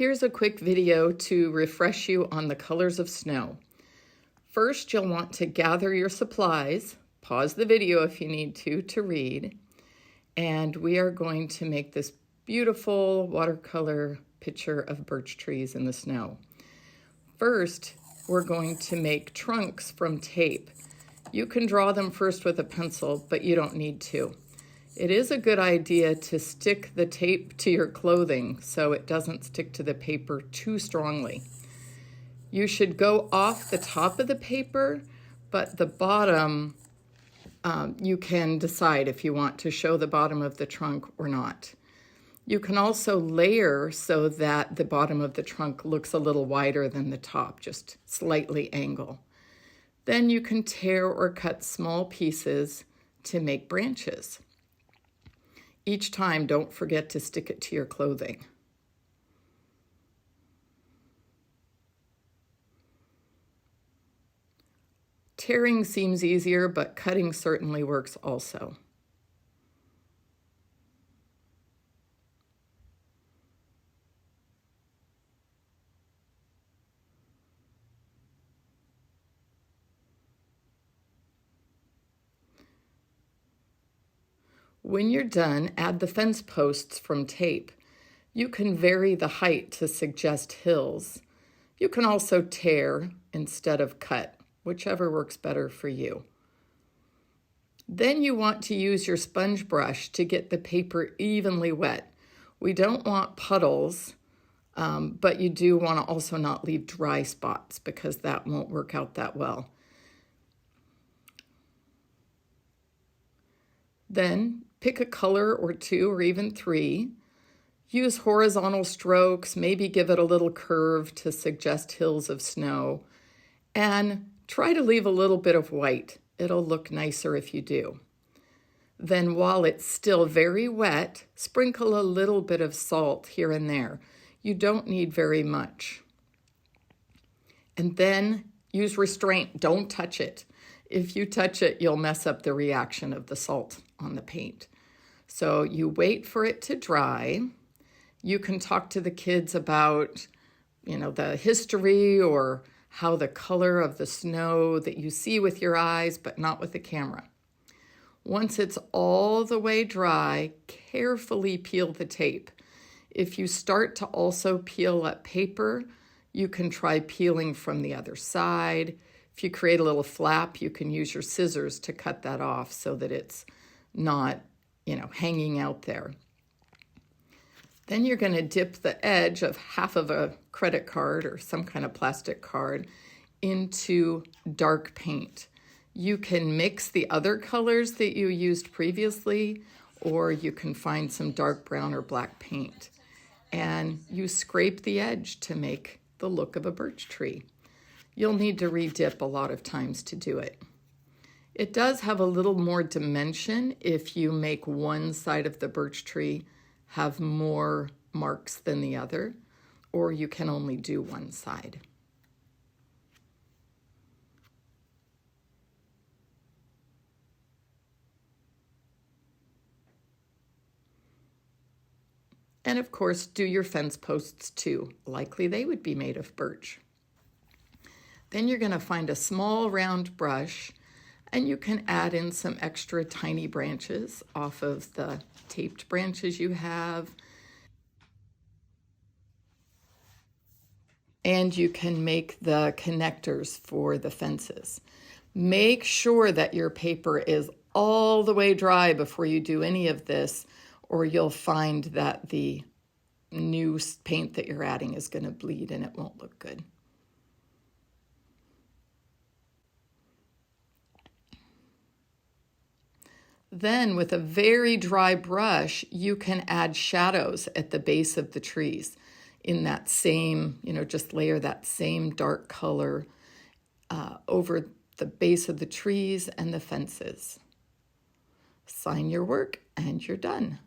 Here's a quick video to refresh you on the colors of snow. First, you'll want to gather your supplies, pause the video if you need to read, and we are going to make this beautiful watercolor picture of birch trees in the snow. First, we're going to make trunks from tape. You can draw them first with a pencil, but you don't need to. It is a good idea to stick the tape to your clothing so it doesn't stick to the paper too strongly. You should go off the top of the paper, but the bottom, you can decide if you want to show the bottom of the trunk or not. You can also layer so that the bottom of the trunk looks a little wider than the top, just slightly angle. Then you can tear or cut small pieces to make branches. Each time, don't forget to stick it to your clothing. Tearing seems easier, but cutting certainly works also. When you're done, add the fence posts from tape. You can vary the height to suggest hills. You can also tear instead of cut, whichever works better for you. Then you want to use your sponge brush to get the paper evenly wet. We don't want puddles, but you do want to also not leave dry spots because that won't work out that well. Then pick a color or two or even three. Use horizontal strokes, maybe give it a little curve to suggest hills of snow. And try to leave a little bit of white. It'll look nicer if you do. Then while it's still very wet, sprinkle a little bit of salt here and there. You don't need very much. And then use restraint. Don't touch it. If you touch it, you'll mess up the reaction of the salt on the paint. So you wait for it to dry. You can talk to the kids about, the history or how the color of the snow that you see with your eyes, but not with the camera. Once it's all the way dry, carefully peel the tape. If you start to also peel up paper, you can try peeling from the other side. If you create a little flap, you can use your scissors to cut that off so that it's not, hanging out there. Then you're going to dip the edge of half of a credit card or some kind of plastic card into dark paint. You can mix the other colors that you used previously, or you can find some dark brown or black paint. And you scrape the edge to make the look of a birch tree. You'll need to re-dip a lot of times to do it. It does have a little more dimension if you make one side of the birch tree have more marks than the other, or you can only do one side. And of course, do your fence posts too. Likely they would be made of birch. Then you're going to find a small round brush, and you can add in some extra tiny branches off of the taped branches you have. And you can make the connectors for the fences. Make sure that your paper is all the way dry before you do any of this, or you'll find that the new paint that you're adding is going to bleed and it won't look good. Then with a very dry brush, you can add shadows at the base of the trees in that same, just layer that same dark color over the base of the trees and the fences. Sign your work and you're done.